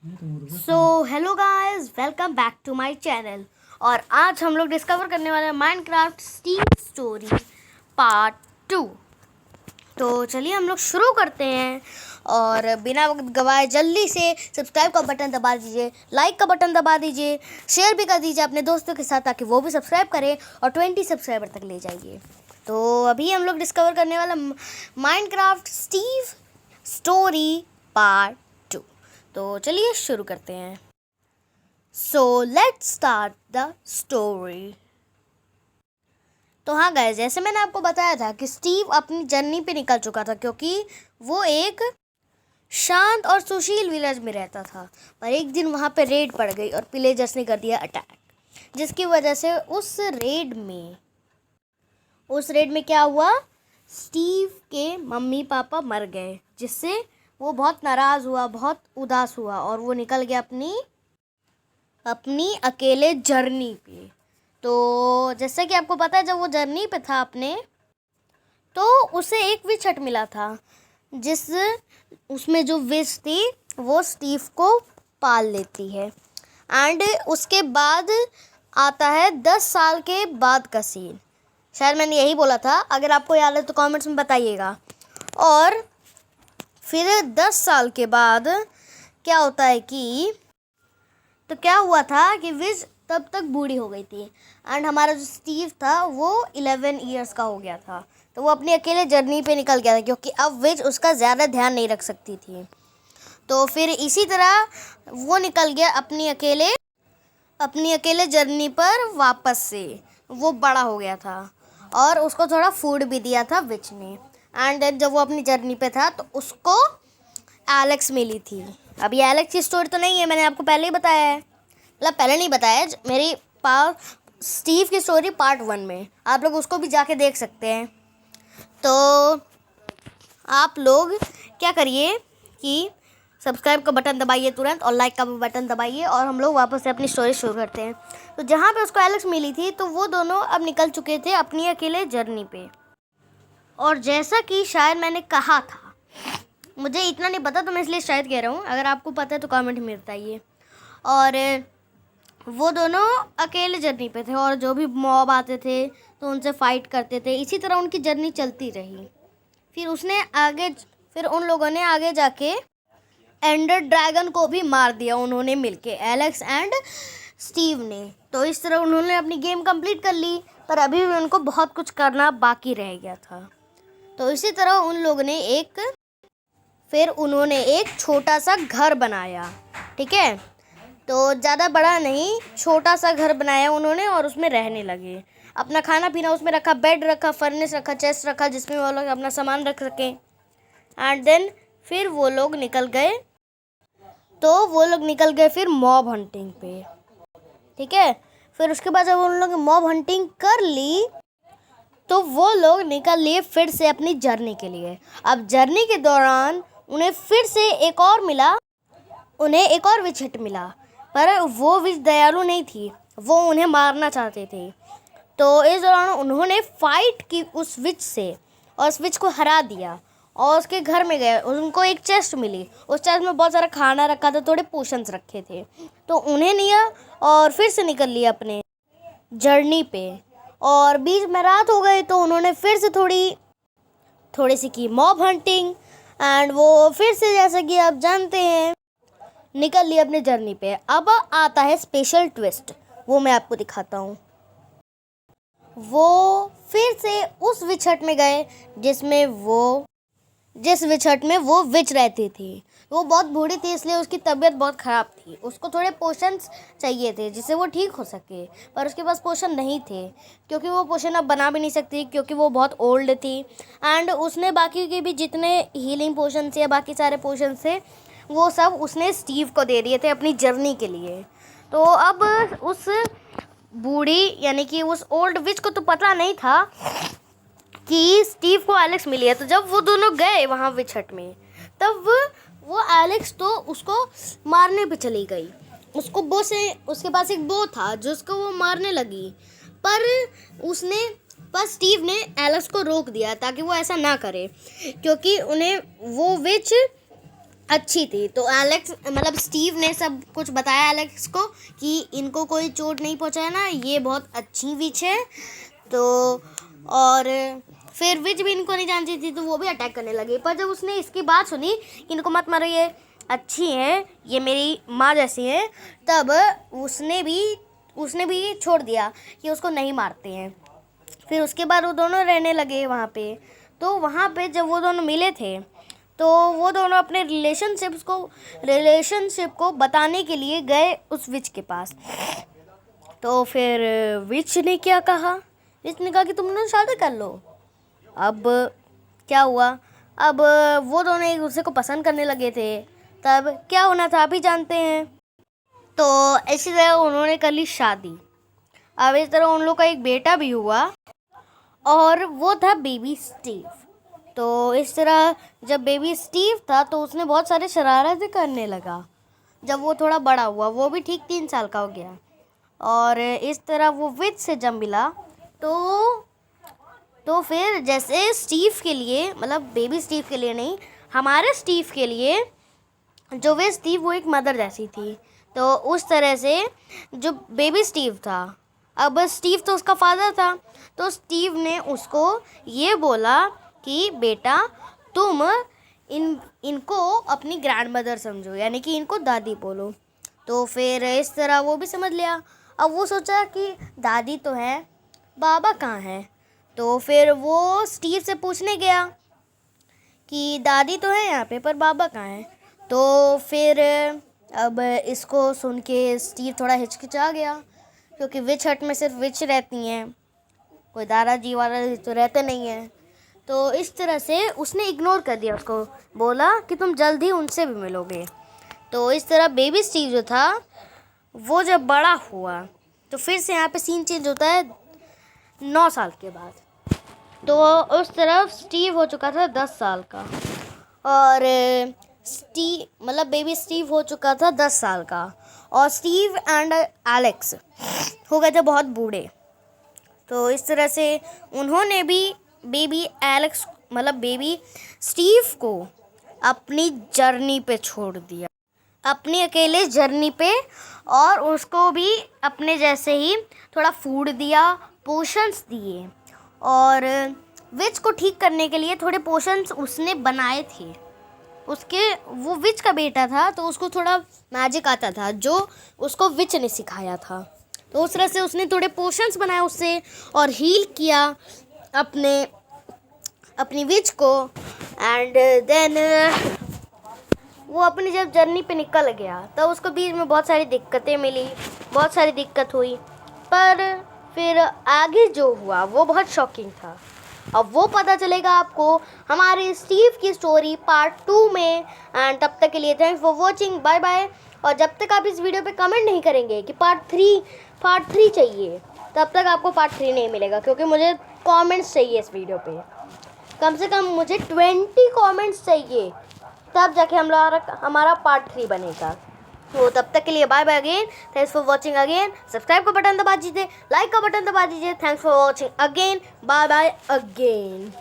So hello guys, welcome back to my channel. और आज हम लोग डिस्कवर करने वाले हैं माइनक्राफ्ट स्टीव स्टोरी पार्ट 2। तो चलिए हम लोग शुरू करते हैं। और बिना वक्त गवाए जल्दी से सब्सक्राइब का बटन दबा दीजिए, लाइक का बटन दबा दीजिए, शेयर भी कर दीजिए अपने दोस्तों के साथ ताकि वो भी सब्सक्राइब करें और 20 सब्सक्राइबर तक ले जाइए। तो अभी हम लोग डिस्कवर करने वाला माइनक्राफ्ट स्टीव स्टोरी पार्ट 2। तो चलिए शुरू करते हैं। So let's start the story. तो हाँ गाइस, जैसे मैंने आपको बताया था कि स्टीव अपनी जर्नी पे निकल चुका था क्योंकि वो एक शांत और सुशील विलेज में रहता था। पर एक दिन वहाँ पे रेड पड़ गई और पिलेजर्स ने कर दिया अटैक, जिसकी वजह से उस रेड में क्या हुआ, स्टीव के मम्मी पापा मर गए, जिससे वो बहुत नाराज़ हुआ, बहुत उदास हुआ और वो निकल गया अपनी अकेले जर्नी पे। तो जैसे कि आपको पता है, जब वो जर्नी पे था अपने, तो उसे एक विच हट मिला था, उसमें जो विच थी वो स्टीव को पाल लेती है। एंड उसके बाद आता है 10 साल के बाद का सीन। शायद मैंने यही बोला था, अगर आपको याद है तो कमेंट्स में बताइएगा। और फिर 10 साल के बाद क्या होता है कि, तो क्या हुआ था कि विज तब तक बूढ़ी हो गई थी एंड हमारा जो स्टीव था वो 11 इयर्स का हो गया था। तो वो अपनी अकेले जर्नी पे निकल गया था क्योंकि अब विज उसका ज़्यादा ध्यान नहीं रख सकती थी। तो फिर इसी तरह वो निकल गया अपनी अकेले जर्नी पर वापस से। वो बड़ा हो गया था और उसको थोड़ा फूड भी दिया था विच ने। एंड देन जब वो अपनी जर्नी पे था तो उसको एलेक्स मिली थी। अभी एलेक्स की स्टोरी तो नहीं है, मैंने आपको पहले ही बताया है, मतलब पहले नहीं बताया, मेरी स्टीव की स्टोरी पार्ट 1 में, आप लोग उसको भी जाके देख सकते हैं। तो आप लोग क्या करिए कि सब्सक्राइब का बटन दबाइए तुरंत और लाइक का भी बटन दबाइए और हम लोग वापस से अपनी स्टोरी शुरू करते हैं। तो जहाँ पे उसको एलेक्स मिली थी तो वो दोनों अब निकल चुके थे अपनी अकेले जर्नी पे। और जैसा कि शायद मैंने कहा था, मुझे इतना नहीं पता तो मैं इसलिए शायद कह रहा हूँ, अगर आपको पता है तो कमेंट में बताइए। और वो दोनों अकेले जर्नी पे थे और जो भी मॉब आते थे तो उनसे फाइट करते थे। इसी तरह उनकी जर्नी चलती रही। फिर उन लोगों ने आगे जाके एंडर ड्रैगन को भी मार दिया, उन्होंने मिलके, एलेक्स एंड स्टीव ने। तो इस तरह उन्होंने अपनी गेम कंप्लीट कर ली, पर अभी भी उनको बहुत कुछ करना बाकी रह गया था। तो इसी तरह उन्होंने एक छोटा सा घर बनाया, ठीक है। तो ज़्यादा बड़ा नहीं, छोटा सा घर बनाया उन्होंने और उसमें रहने लगे। अपना खाना पीना उसमें रखा, बेड रखा, फर्नेस रखा, चेस्ट रखा, जिसमें वो लोग अपना सामान रख सकें। एंड देन फिर वो लोग निकल गए फिर मॉब हंटिंग पे, ठीक है। फिर उसके बाद जब उन लोग मॉब हंटिंग कर ली तो वो लोग निकल लिए फिर से अपनी जर्नी के लिए। अब जर्नी के दौरान उन्हें फिर से एक और विच हट मिला, पर वो विच दयालु नहीं थी, वो उन्हें मारना चाहते थे। तो इस दौरान उन्होंने फाइट की उस विच से और उस विच को हरा दिया और उसके घर में गए। उनको एक चेस्ट मिली, उस चेस्ट में बहुत सारा खाना रखा था, थोड़े पोशंस रखे थे, तो उन्हें लिया और फिर से निकल लिया अपने जर्नी पे। और बीच में रात हो गई तो उन्होंने फिर से थोड़ी सी की मॉब हंटिंग एंड वो फिर से, जैसा कि आप जानते हैं, निकल लिया अपने जर्नी पे। अब आता है स्पेशल ट्विस्ट, वो मैं आपको दिखाता हूँ। वो फिर से उस विच हट में गए जिस विच हट में वो विच रहती थी। वो बहुत बूढ़ी थी, इसलिए उसकी तबीयत बहुत ख़राब थी। उसको थोड़े पोशंस चाहिए थे जिससे वो ठीक हो सके, पर उसके पास पोशन नहीं थे क्योंकि वो पोशन अब बना भी नहीं सकती क्योंकि वो बहुत ओल्ड थी। एंड उसने बाकी के भी जितने हीलिंग पोशंस या बाकी सारे पोशंस थे वो सब उसने स्टीव को दे दिए थे अपनी जर्नी के लिए। तो अब उस बूढ़ी यानी कि उस ओल्ड विच को तो पता नहीं था कि स्टीव को एलेक्स मिली है। तो जब वो दोनों गए वहाँ विच हट में, तब वो एलेक्स तो उसको मारने पे चली गई। उसके पास एक बो था जिसको वो मारने लगी, पर स्टीव ने एलेक्स को रोक दिया ताकि वो ऐसा ना करे, क्योंकि उन्हें वो विच अच्छी थी। तो एलेक्स मतलब स्टीव ने सब कुछ बताया एलेक्स को कि इनको कोई चोट नहीं पहुंचाया ना, ये बहुत अच्छी विच है। तो और फिर विच भी इनको नहीं जानती थी तो वो भी अटैक करने लगी। पर जब उसने इसकी बात सुनी कि इनको मत मारो, ये अच्छी है, ये मेरी माँ जैसी है, तब उसने भी छोड़ दिया कि उसको नहीं मारते हैं। फिर उसके बाद वो दोनों रहने लगे वहाँ पे। तो वहाँ पे जब वो दोनों मिले थे तो वो दोनों अपने रिलेशनशिप को बताने के लिए गए उस विच के पास। तो फिर विच ने क्या कहा, विच ने कहा कि तुम लोग शादी कर लो। अब क्या हुआ, अब वो दोनों एक दूसरे को पसंद करने लगे थे, तब क्या होना था आप ही जानते हैं। तो इसी तरह उन्होंने कर ली शादी। अब इस तरह उन लोग का एक बेटा भी हुआ और वो था बेबी स्टीव। तो इस तरह जब बेबी स्टीव था तो उसने बहुत सारे शरारतें करने लगा। जब वो थोड़ा बड़ा हुआ, वो भी ठीक 3 साल का हो गया, और इस तरह वो विच से जब मिला तो फिर जैसे स्टीव के लिए, मतलब बेबी स्टीव के लिए नहीं, हमारे स्टीव के लिए जो वे स्टीव वो एक मदर जैसी थी। तो उस तरह से जो बेबी स्टीव था, अब स्टीव तो उसका फादर था, तो स्टीव ने उसको ये बोला कि बेटा तुम इनको अपनी ग्रैंड मदर समझो, यानी कि इनको दादी बोलो। तो फिर इस तरह वो भी समझ लिया। अब वो सोचा कि दादी तो है, बाबा कहाँ है। तो फिर वो स्टीव से पूछने गया कि दादी तो है यहाँ पे पर बाबा कहाँ है। तो फिर अब इसको सुन के स्टीव थोड़ा हिचकिचा गया, क्योंकि विच हट में सिर्फ विच रहती हैं, कोई दादाजी वाला तो रहते नहीं हैं। तो इस तरह से उसने इग्नोर कर दिया उसको, बोला कि तुम जल्द ही उनसे भी मिलोगे। तो इस तरह बेबी स्टीव जो था वो जब बड़ा हुआ तो फिर से यहाँ पे सीन चेंज होता है 9 साल के बाद। तो उस तरफ स्टीव हो चुका था 10 साल का, और मतलब बेबी स्टीव हो चुका था 10 साल का, और स्टीव एंड एलेक्स हो गए थे बहुत बूढ़े। तो इस तरह से उन्होंने भी बेबी एलेक्स मतलब बेबी स्टीव को अपनी जर्नी पे छोड़ दिया, अपनी अकेले जर्नी पे, और उसको भी अपने जैसे ही थोड़ा फूड दिया, पोशंस दिए, और विच को ठीक करने के लिए थोड़े पोशंस उसने बनाए थे। वो विच का बेटा था तो उसको थोड़ा मैजिक आता था जो उसको विच ने सिखाया था। तो उस तरह से उसने थोड़े पोशंस बनाए उससे और हील किया अपनी विच को। एंड देन वो अपनी जब जर्नी पे निकल गया तो उसको बीच में बहुत सारी दिक्कतें मिली, बहुत सारी दिक्कत हुई, पर फिर आगे जो हुआ वो बहुत शॉकिंग था। अब वो पता चलेगा आपको हमारे स्टीव की स्टोरी पार्ट 2 में। एंड तब तक के लिए thanks for watching, bye bye. और जब तक आप इस वीडियो पे कमेंट नहीं करेंगे कि पार्ट 3 चाहिए, तब तक आपको पार्ट 3 नहीं मिलेगा, क्योंकि मुझे कमेंट्स चाहिए इस वीडियो पे। कम से कम मुझे 20 कमेंट्स चाहिए, तब जाके हमारा पार्ट 3 बनेगा। तो तब तक के लिए bye bye again, thanks for watching again. Subscribe का बटन दबा दीजिए, लाइक का बटन दबा दीजिए। Thanks for watching again, bye bye again.